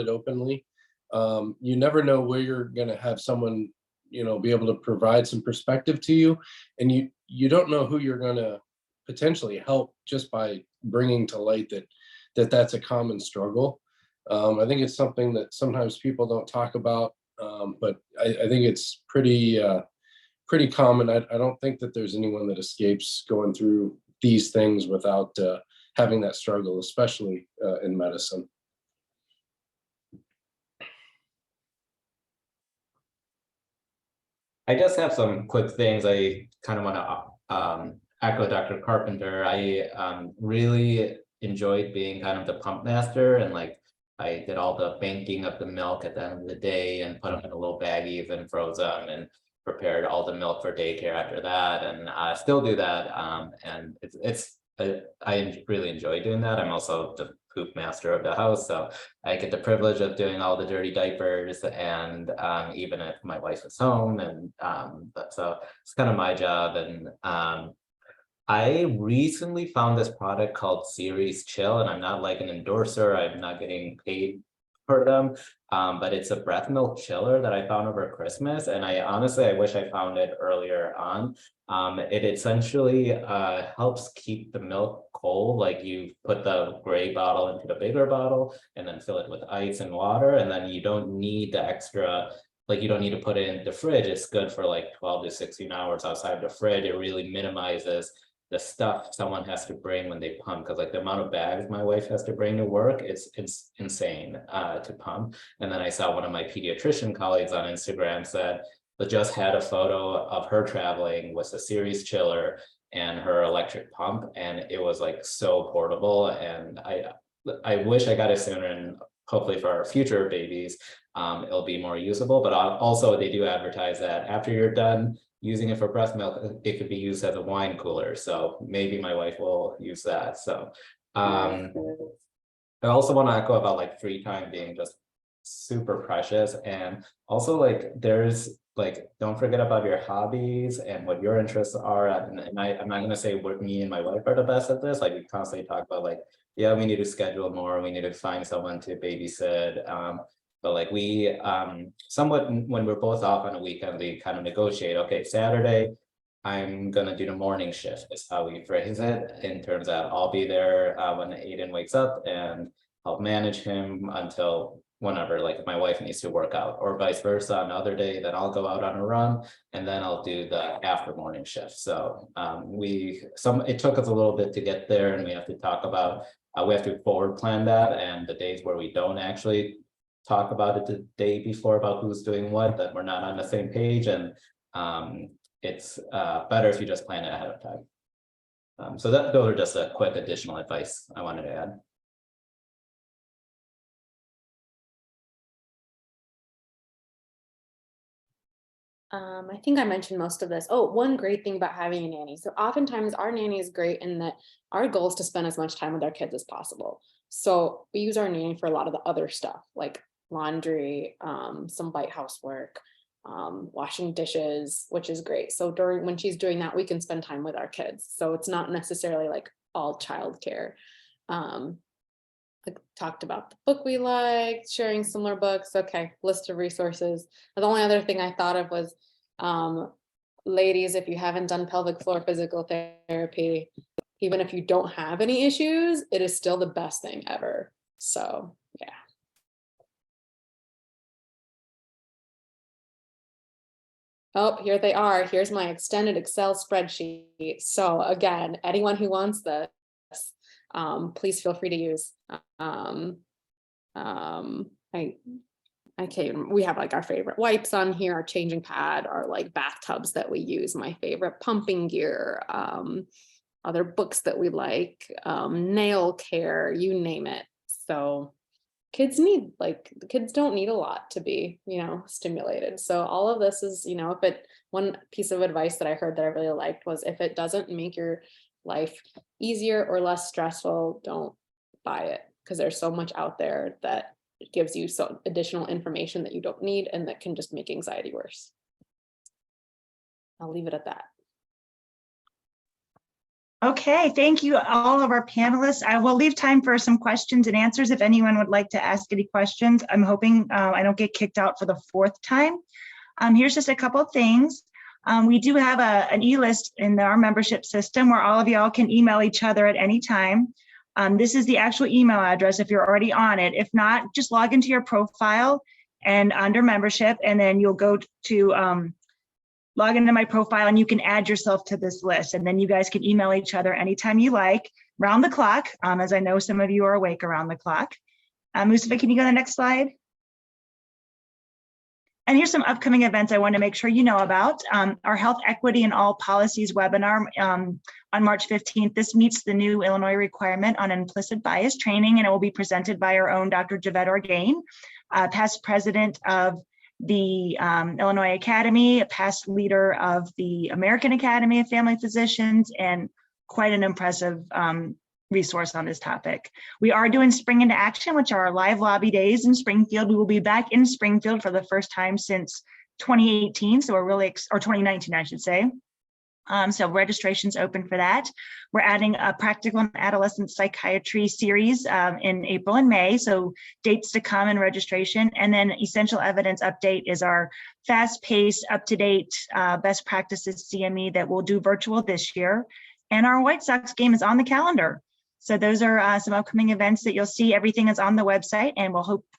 openly. You never know where you're going to have someone, you know, be able to provide some perspective to you, and you don't know who you're going to potentially help just by bringing to light that's a common struggle. I think it's something that sometimes people don't talk about, but I think it's pretty common. I don't think that there's anyone that escapes going through these things without having that struggle, especially in medicine. I just have some quick things I kind of want to echo Dr. Carpenter. I really enjoyed being kind of the pump master, and like I did all the banking of the milk at the end of the day and put them in a little baggies and froze them and prepared all the milk for daycare after that, and I still do that. And I really enjoy doing that. I'm also the poop master of the house, so I get the privilege of doing all the dirty diapers, and even if my wife is home, and so it's kind of my job. And I recently found this product called Series Chill, and I'm not like an endorser, I'm not getting paid for them, but it's a breath milk chiller that I found over Christmas, and I honestly wish I found it earlier on. It essentially helps keep the milk cold. Like, you put the gray bottle into the bigger bottle and then fill it with ice and water, and then you don't need the extra, like, you don't need to put it in the fridge. It's good for like 12 to 16 hours outside the fridge. It really minimizes the stuff someone has to bring when they pump, because like the amount of bags my wife has to bring to work, it's insane to pump. And then I saw one of my pediatrician colleagues on Instagram said that just had a photo of her traveling with a Series chiller and her electric pump, and it was like so portable. And I wish I got it sooner, and hopefully for our future babies it'll be more usable. But also they do advertise that after you're done using it for breast milk, it could be used as a wine cooler. So maybe my wife will use that. So I also want to echo about like free time being just super precious. And also like there's like, don't forget about your hobbies and what your interests are. And I'm not going to say what me and my wife are the best at this. Like, we constantly talk about like, yeah, we need to schedule more. We need to find someone to babysit. But like we somewhat, when we're both off on a weekend, we kind of negotiate, okay, Saturday, I'm gonna do the morning shift is how we phrase it, in terms of I'll be there when Aiden wakes up and help manage him until whenever, like if my wife needs to work out, or vice versa. Another day, then I'll go out on a run and then I'll do the after morning shift. So it took us a little bit to get there, and we have to talk about, we have to forward plan that, and the days where we don't actually talk about it the day before about who's doing what, that we're not on the same page. And it's better if you just plan it ahead of time. So those are just a quick additional advice I wanted to add. I think I mentioned most of this. Oh, one great thing about having a nanny. So oftentimes our nanny is great in that our goal is to spend as much time with our kids as possible. So we use our nanny for a lot of the other stuff like laundry, some light housework, washing dishes, which is great. So when she's doing that, we can spend time with our kids. So it's not necessarily like all childcare. Like talked about the book we liked, sharing similar books. Okay, list of resources. The only other thing I thought of was, ladies, if you haven't done pelvic floor physical therapy, even if you don't have any issues, it is still the best thing ever. So yeah. Oh, here they are. Here's my extended Excel spreadsheet. So again, anyone who wants this, please feel free to use. I can't, we have like our favorite wipes on here, our changing pad, our like bathtubs that we use, my favorite pumping gear, other books that we like, nail care, you name it. So kids don't need a lot to be, stimulated. So all of this is, one piece of advice that I heard that I really liked was, if it doesn't make your life easier or less stressful, don't buy it, because there's so much out there that gives you some additional information that you don't need and that can just make anxiety worse. I'll leave it at that. Okay, thank you all of our panelists. I will leave time for some questions and answers if anyone would like to ask any questions. I'm hoping I don't get kicked out for the fourth time. Here's just a couple of things. We do have an e-list in our membership system where all of y'all can email each other at any time. This is the actual email address if you're already on it. If not, just log into your profile and under membership, and then you'll go to log into my profile and you can add yourself to this list, and then you guys can email each other anytime you like, round the clock, as I know some of you are awake around the clock. Mustafa, can you go to the next slide? And here's some upcoming events I want to make sure you know about. Our Health Equity and All Policies webinar on March 15th. This meets the new Illinois requirement on implicit bias training, and it will be presented by our own Dr. Javed Orgain, past president of the Illinois Academy, a past leader of the American Academy of Family Physicians, and quite an impressive resource on this topic. We are doing Spring into Action, which are our live lobby days in Springfield. We will be back in Springfield for the first time since 2018, so we're really, or 2019, I should say. So registration's open for that. We're adding a practical and adolescent psychiatry series in April and May, so dates to come and registration. And then essential evidence update is our fast-paced, up-to-date best practices CME that we'll do virtual this year. And our White Sox game is on the calendar. So those are some upcoming events that you'll see. Everything is on the website, and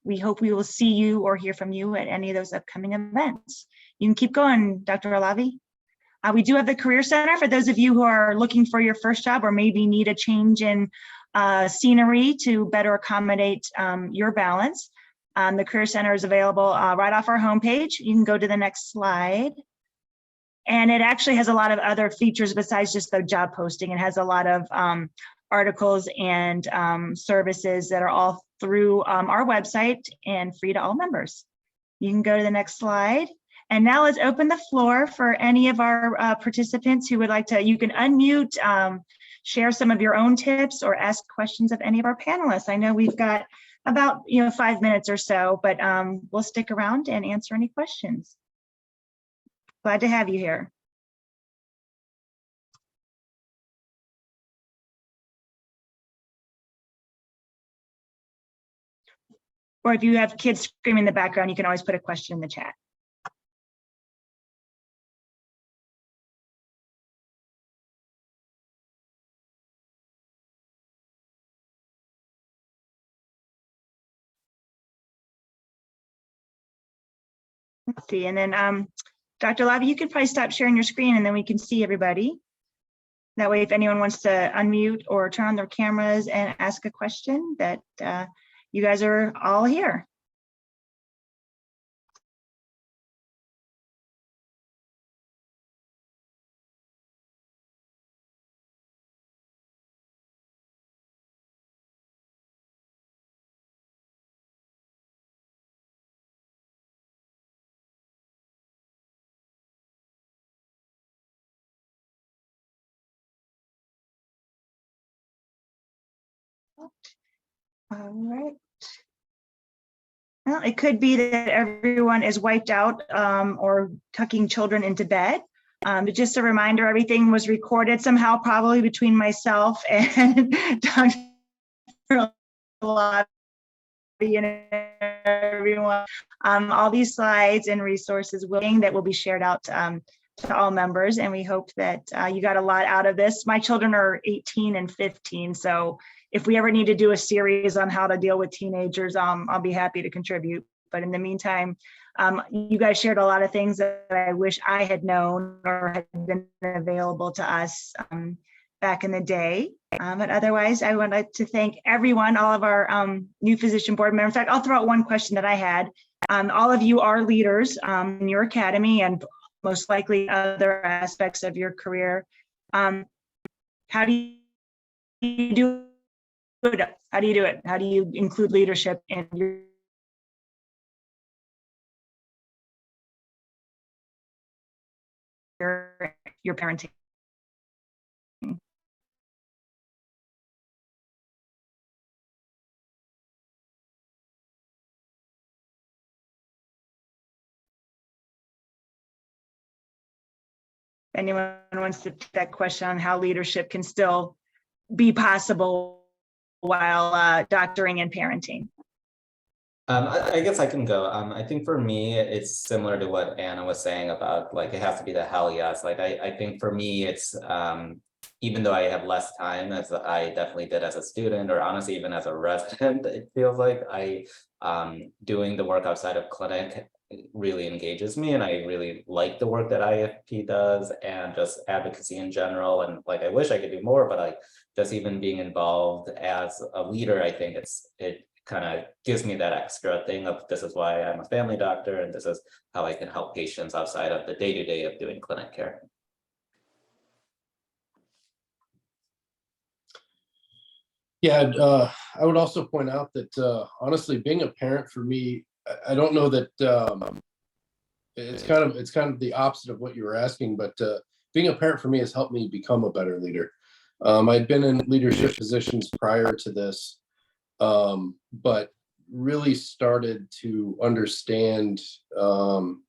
we hope we will see you or hear from you at any of those upcoming events. You can keep going, Dr. Alavi. We do have the Career Center for those of you who are looking for your first job or maybe need a change in scenery to better accommodate your balance. The Career Center is available right off our homepage. You can go to the next slide. And it actually has a lot of other features besides just the job posting. It has a lot of articles and services that are all through our website and free to all members. You can go to the next slide. And now let's open the floor for any of our participants who would like to. You can unmute, share some of your own tips, or ask questions of any of our panelists. I know we've got about 5 minutes or so, but we'll stick around and answer any questions. Glad to have you here. Or if you have kids screaming in the background, you can always put a question in the chat. Let's see, and then Dr. Lavi, you could probably stop sharing your screen and then we can see everybody. That way, if anyone wants to unmute or turn on their cameras and ask a question, that you guys are all here. All right. Well, it could be that everyone is wiped out or tucking children into bed. But just a reminder, everything was recorded somehow, probably between myself and Dr. Lavi and everyone. All these slides and resources that will be shared out to all members. And we hope that you got a lot out of this. My children are 18 and 15. So if we ever need to do a series on how to deal with teenagers, I'll be happy to contribute. But in the meantime, you guys shared a lot of things that I wish I had known or had been available to us back in the day. But otherwise, I would like to thank everyone, all of our new physician board members. In fact, I'll throw out one question that I had. All of you are leaders in your academy and most likely other aspects of your career. How do you do it? How do you do it? How do you include leadership in your parenting? Anyone wants to take that question on how leadership can still be possible while doctoring and parenting? I guess I can go. I think for me, it's similar to what Anna was saying about like, it has to be the hell yes. Like, I think for me, it's even though I have less time as I definitely did as a student, or honestly, even as a resident, it feels like doing the work outside of clinic really engages me, and I really like the work that IAFP does and just advocacy in general. And like, I wish I could do more, but like just even being involved as a leader, I think it kind of gives me that extra thing of this is why I'm a family doctor and this is how I can help patients outside of the day-to-day of doing clinic care. Yeah, I would also point out that honestly, being a parent for me, I don't know that it's kind of the opposite of what you were asking, but being a parent for me has helped me become a better leader. I'd been in leadership positions prior to this, but really started to understand some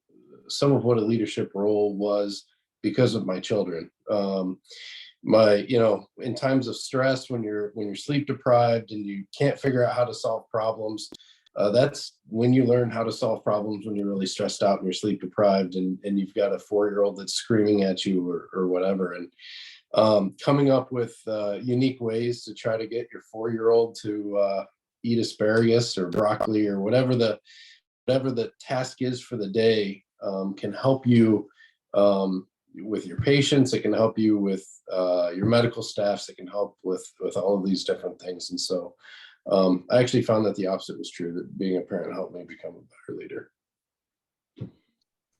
of what a leadership role was because of my children. In times of stress, when you're sleep deprived and you can't figure out how to solve problems, that's when you learn how to solve problems, when you're really stressed out and you're sleep deprived and you've got a 4-year-old that's screaming at you or whatever. And coming up with unique ways to try to get your 4-year-old to eat asparagus or broccoli or whatever the task is for the day can help you with your patients. It can help you with your medical staffs. It can help with all of these different things. And so I actually found that the opposite was true, that being a parent helped me become a better leader.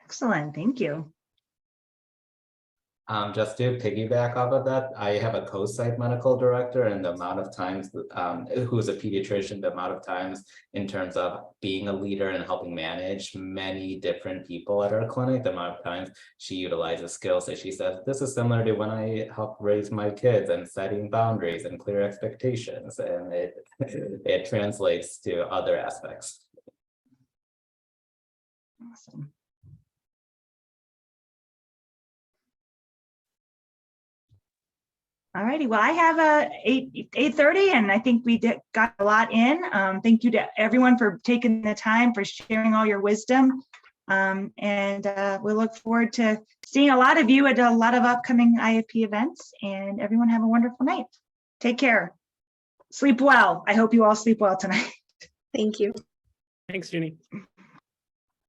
Excellent, thank you. Just to piggyback off of that, I have a co-site medical director, and the amount of times, who's a pediatrician, the amount of times in terms of being a leader and helping manage many different people at our clinic, the amount of times she utilizes skills that she says, this is similar to when I help raise my kids and setting boundaries and clear expectations, and it translates to other aspects. Awesome. All righty, well, I have a 8:30 and I think we got a lot in. Thank you to everyone for taking the time, for sharing all your wisdom. And we look forward to seeing a lot of you at a lot of upcoming IAFP events, and everyone have a wonderful night. Take care. Sleep well. I hope you all sleep well tonight. Thank you. Thanks, Jeannie.